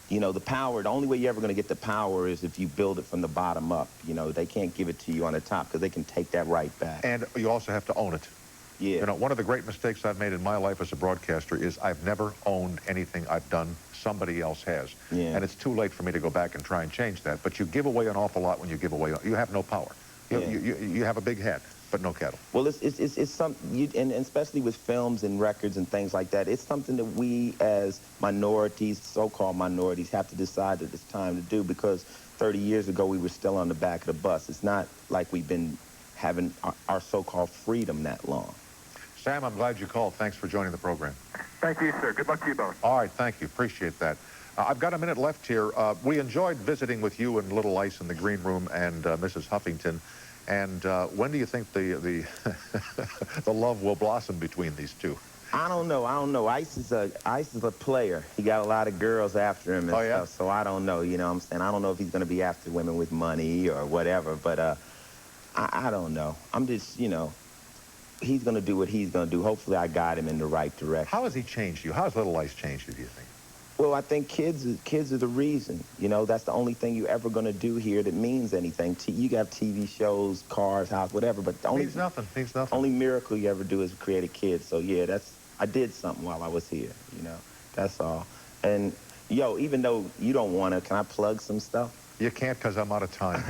you know, the power, the only way you're ever going to get the power is if you build it from the bottom up. You know, they can't give it to you on the top because they can take that right back. And you also have to own it. Yeah. You know, one of the great mistakes I've made in my life as a broadcaster is I've never owned anything I've done. Somebody else has. Yeah. And it's too late for me to go back and try and change that. But you give away an awful lot when you give away. You have no power. You have a big head, but no cattle. Well, it's something, and especially with films and records and things like that, it's something that we as minorities, so-called minorities, have to decide that it's time to do, because 30 years ago we were still on the back of the bus. It's not like we've been having our so-called freedom that long. Sam, I'm glad you called. Thanks for joining the program. Thank you, sir. Good luck to you both. All right, thank you. Appreciate that. I've got a minute left here. We enjoyed visiting with you and Little Ice in the green room and Mrs. Huffington. And when do you think the love will blossom between these two? I don't know. Ice is a player. He got a lot of girls after him and stuff. So I don't know. You know what I'm saying? I don't know if he's going to be after women with money or whatever. But I don't know. I'm just, you know, he's going to do what he's going to do. Hopefully I guide him in the right direction. How has he changed you? How has Little Ice changed you, do you think? Well, I think kids are the reason. You know, that's the only thing you're ever going to do here that means anything. You got TV shows, cars, house, whatever, but the only... Means nothing. Only miracle you ever do is create a kid. So, yeah, I did something while I was here, you know. That's all. And, yo, even though you don't want to, can I plug some stuff? You can't because I'm out of time.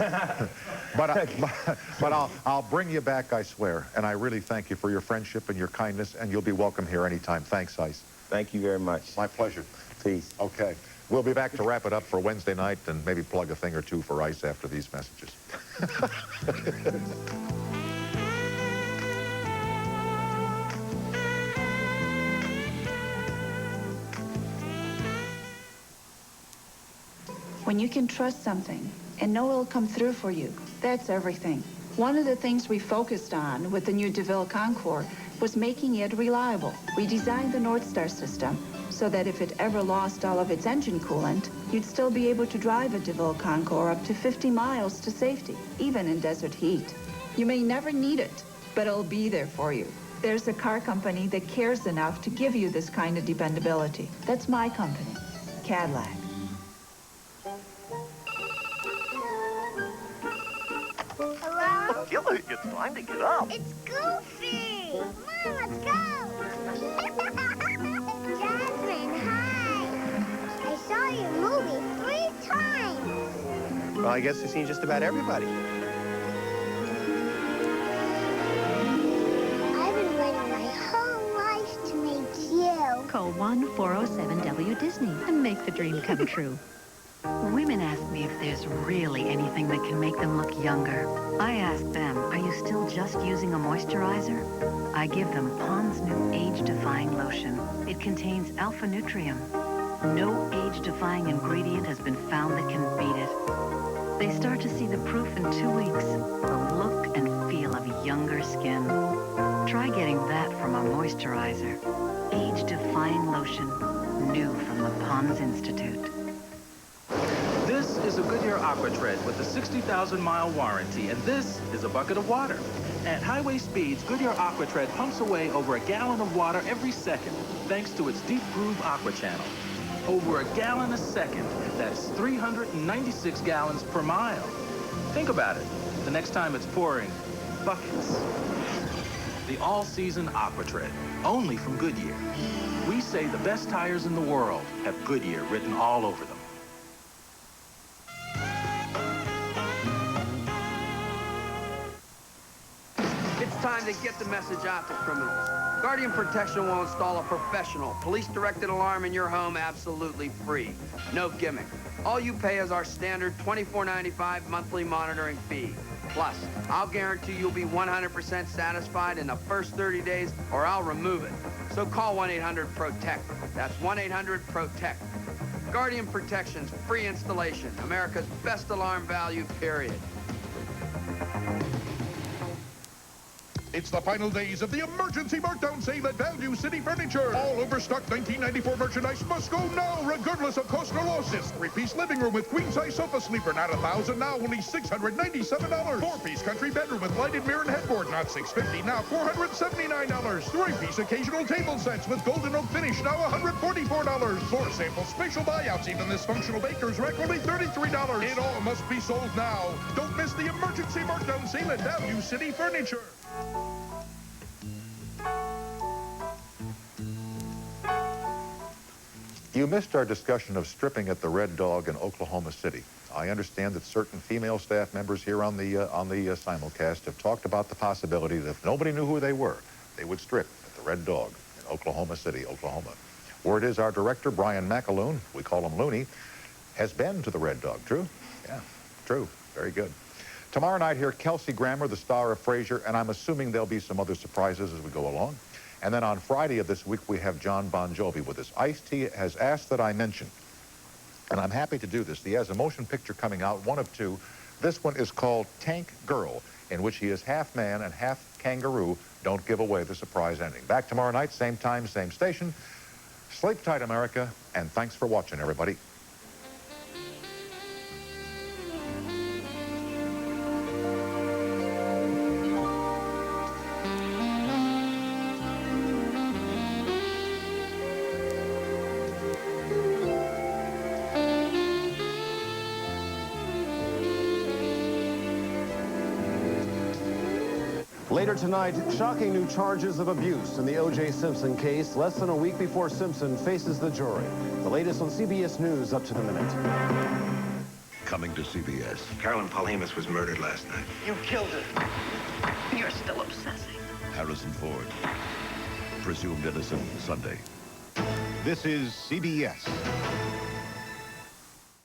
but I'll bring you back, I swear. And I really thank you for your friendship and your kindness, and you'll be welcome here anytime. Thanks, Ice. Thank you very much. My pleasure. Peace. Okay. We'll be back to wrap it up for Wednesday night and maybe plug a thing or two for Ice after these messages. When you can trust something and know it'll come through for you, that's everything. One of the things we focused on with the new DeVille Concours was making it reliable. We designed the North Star system so that if it ever lost all of its engine coolant, you'd still be able to drive a DeVille Concours up to 50 miles to safety, even in desert heat. You may never need it, but it'll be there for you. There's a car company that cares enough to give you this kind of dependability. That's my company, Cadillac. Hello? Gilly, it's time to get up. It's Goofy! Come on, let's go! Jasmine, hi! I saw your movie 3 times! Well, I guess you've seen just about everybody. I've been waiting my whole life to meet you. Call 1-407-WDisney and make the dream come true. Women ask me if there's really anything that can make them look younger. I ask them, are you still just using a moisturizer? I give them Pond's new age-defying lotion. It contains alpha-nutrium. No age-defying ingredient has been found that can beat it. They start to see the proof in 2 weeks. The look and feel of younger skin. Try getting that from a moisturizer. Age-defying lotion. New from the Pond's Institute. This is a Goodyear Aqua Tread with a 60,000-mile warranty, and this is a bucket of water. At highway speeds, Goodyear Aqua Tread pumps away over a gallon of water every second, thanks to its deep groove aqua channel. Over a gallon a second, that's 396 gallons per mile. Think about it, the next time it's pouring buckets. The all-season Aqua Tread, only from Goodyear. We say the best tires in the world have Goodyear written all over them. It's time to get the message out to criminals. Guardian Protection will install a professional, police-directed alarm in your home absolutely free. No gimmick. All you pay is our standard $24.95 monthly monitoring fee. Plus, I'll guarantee you'll be 100% satisfied in the first 30 days, or I'll remove it. So call 1-800-PROTECT. That's 1-800-PROTECT. Guardian Protection's free installation. America's best alarm value, period. It's the final days of the emergency markdown sale at Value City Furniture. All overstock 1994 merchandise must go now, regardless of cost or loss. This 3-piece living room with queen-size sofa sleeper, not $1,000, now only $697. 4-piece country bedroom with lighted mirror and headboard, not $650, now $479. 3-piece occasional table sets with golden oak finish, now $144. 4 sample spatial buyouts, even this functional baker's rack, only $33. It all must be sold now. Don't miss the emergency markdown sale at Value City Furniture. You missed our discussion of stripping at the Red Dog in Oklahoma City. I understand that certain female staff members here on the simulcast have talked about the possibility that if nobody knew who they were, they would strip at the Red Dog in Oklahoma City, Oklahoma. Word is our director, Brian McAloon, we call him Looney, has been to the Red Dog. True? Yeah, true. Very good. Tomorrow night here, Kelsey Grammer, the star of Frasier, and I'm assuming there'll be some other surprises as we go along. And then on Friday of this week, we have John Bon Jovi with us. Ice-T has asked that I mention, and I'm happy to do this. He has a motion picture coming out, one of 2. This one is called Tank Girl, in which he is half man and half kangaroo. Don't give away the surprise ending. Back tomorrow night, same time, same station. Sleep tight, America, and thanks for watching, everybody. Later tonight, shocking new charges of abuse in the O.J. Simpson case, less than a week before Simpson faces the jury. The latest on CBS News, up to the minute. Coming to CBS. Carolyn Paulhamus was murdered last night. You killed her. You're still obsessing. Harrison Ford. Presumed innocent Sunday. This is CBS.